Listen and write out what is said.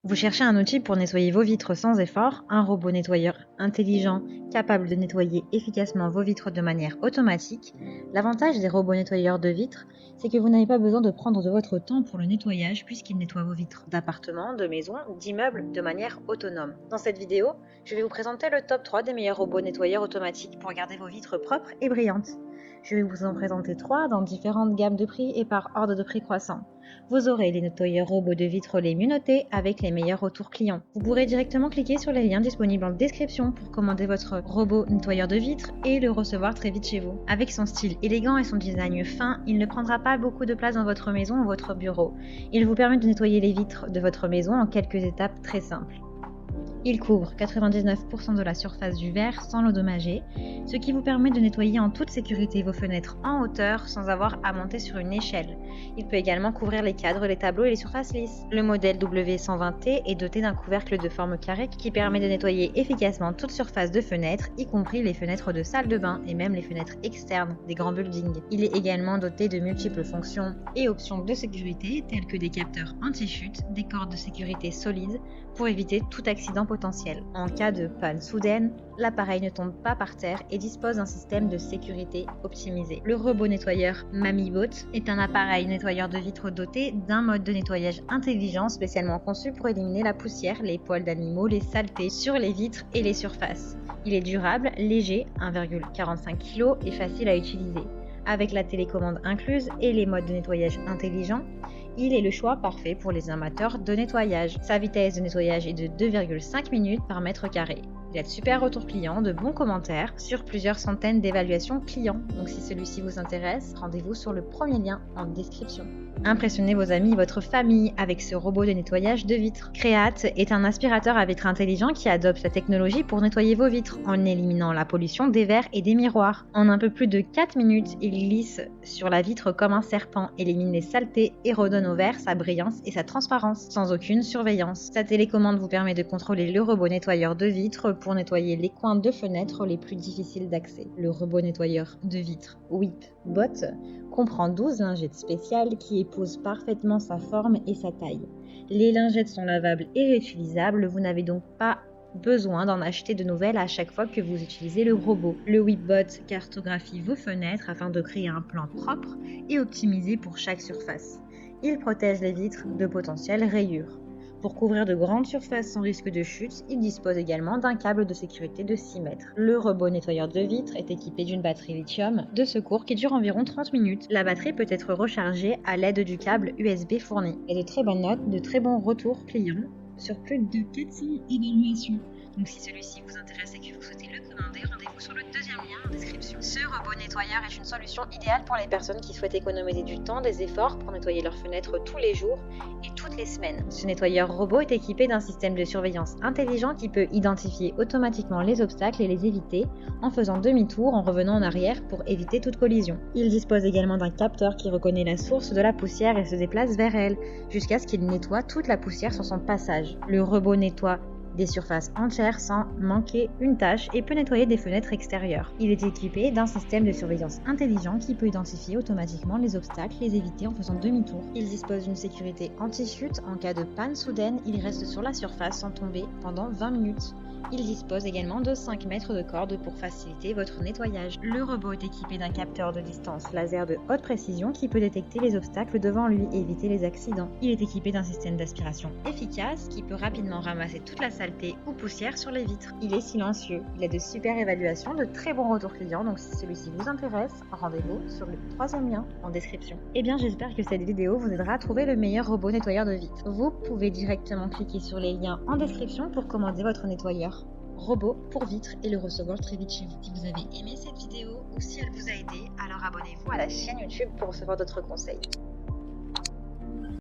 Vous cherchez un outil pour nettoyer vos vitres sans effort, un robot nettoyeur intelligent capable de nettoyer efficacement vos vitres de manière automatique. L'avantage des robots nettoyeurs de vitres, c'est que vous n'avez pas besoin de prendre de votre temps pour le nettoyage puisqu'ils nettoient vos vitres d'appartements, de maisons, d'immeubles de manière autonome. Dans cette vidéo, je vais vous présenter le top 3 des meilleurs robots nettoyeurs automatiques pour garder vos vitres propres et brillantes. Je vais vous en présenter 3 dans différentes gammes de prix et par ordre de prix croissant. Vous aurez les nettoyeurs robots de vitres les mieux notés avec les meilleurs retours clients. Vous pourrez directement cliquer sur les liens disponibles en description pour commander votre robot nettoyeur de vitres et le recevoir très vite chez vous. Avec son style élégant et son design fin, il ne prendra pas beaucoup de place dans votre maison ou votre bureau. Il vous permet de nettoyer les vitres de votre maison en quelques étapes très simples. Il couvre 99% de la surface du verre sans l'endommager, ce qui vous permet de nettoyer en toute sécurité vos fenêtres en hauteur sans avoir à monter sur une échelle. Il peut également couvrir les cadres, les tableaux et les surfaces lisses. Le modèle W120T est doté d'un couvercle de forme carrée qui permet de nettoyer efficacement toute surface de fenêtre, y compris les fenêtres de salle de bain et même les fenêtres externes des grands buildings. Il est également doté de multiples fonctions et options de sécurité telles que des capteurs anti-chute, des cordes de sécurité solides pour éviter tout accident potentiel. En cas de panne soudaine, l'appareil ne tombe pas par terre et dispose d'un système de sécurité optimisé. Le robot nettoyeur MamiBot est un appareil nettoyeur de vitres doté d'un mode de nettoyage intelligent spécialement conçu pour éliminer la poussière, les poils d'animaux, les saletés sur les vitres et les surfaces. Il est durable, léger, 1,45 kg et facile à utiliser. Avec la télécommande incluse et les modes de nettoyage intelligents, il est le choix parfait pour les amateurs de nettoyage. Sa vitesse de nettoyage est de 2,5 minutes par mètre carré. Il a de super retours clients, de bons commentaires sur plusieurs centaines d'évaluations clients. Donc si celui-ci vous intéresse, rendez-vous sur le premier lien en description. Impressionnez vos amis et votre famille avec ce robot de nettoyage de vitres. Create est un aspirateur à vitres intelligent qui adopte la technologie pour nettoyer vos vitres en éliminant la pollution des verres et des miroirs. En un peu plus de 4 minutes, il glisse sur la vitre comme un serpent, élimine les saletés et redonne au verre sa brillance et sa transparence sans aucune surveillance. Sa télécommande vous permet de contrôler le robot nettoyeur de vitres pour nettoyer les coins de fenêtres les plus difficiles d'accès. Le robot nettoyeur de vitres WhipBot comprend 12 lingettes spéciales qui épousent parfaitement sa forme et sa taille. Les lingettes sont lavables et réutilisables, vous n'avez donc pas besoin d'en acheter de nouvelles à chaque fois que vous utilisez le robot. Le WhipBot cartographie vos fenêtres afin de créer un plan propre et optimisé pour chaque surface. Il protège les vitres de potentielles rayures. Pour couvrir de grandes surfaces sans risque de chute, il dispose également d'un câble de sécurité de 6 mètres. Le robot nettoyeur de vitres est équipé d'une batterie lithium de secours qui dure environ 30 minutes. La batterie peut être rechargée à l'aide du câble USB fourni. Et de très bonnes notes, de très bons retours clients sur plus de 400 évaluations. Donc si celui-ci vous intéresse et que vous souhaitez le commander, rendez-vous sur le deuxième lien en description. Ce robot nettoyeur est une solution idéale pour les personnes qui souhaitent économiser du temps, des efforts pour nettoyer leurs fenêtres tous les jours et toutes les semaines. Ce nettoyeur robot est équipé d'un système de surveillance intelligent qui peut identifier automatiquement les obstacles et les éviter en faisant demi-tour en revenant en arrière pour éviter toute collision. Il dispose également d'un capteur qui reconnaît la source de la poussière et se déplace vers elle jusqu'à ce qu'il nettoie toute la poussière sur son passage. Le robot nettoie des surfaces entières sans manquer une tâche et peut nettoyer des fenêtres extérieures. Il est équipé d'un système de surveillance intelligent qui peut identifier automatiquement les obstacles, les éviter en faisant demi-tour. Il dispose d'une sécurité anti-chute. En cas de panne soudaine, il reste sur la surface sans tomber pendant 20 minutes. Il dispose également de 5 mètres de corde pour faciliter votre nettoyage. Le robot est équipé d'un capteur de distance laser de haute précision qui peut détecter les obstacles devant lui et éviter les accidents. Il est équipé d'un système d'aspiration efficace qui peut rapidement ramasser toute la saleté ou poussière sur les vitres. Il est silencieux. Il a de super évaluations, de très bons retours clients, donc si celui-ci vous intéresse, rendez-vous sur le troisième lien en description. Et bien j'espère que cette vidéo vous aidera à trouver le meilleur robot nettoyeur de vitres. Vous pouvez directement cliquer sur les liens en description pour commander votre nettoyeur robot pour vitres et le recevoir très vite chez vous. Si vous avez aimé cette vidéo ou si elle vous a aidé, alors abonnez-vous à la chaîne YouTube pour recevoir d'autres conseils.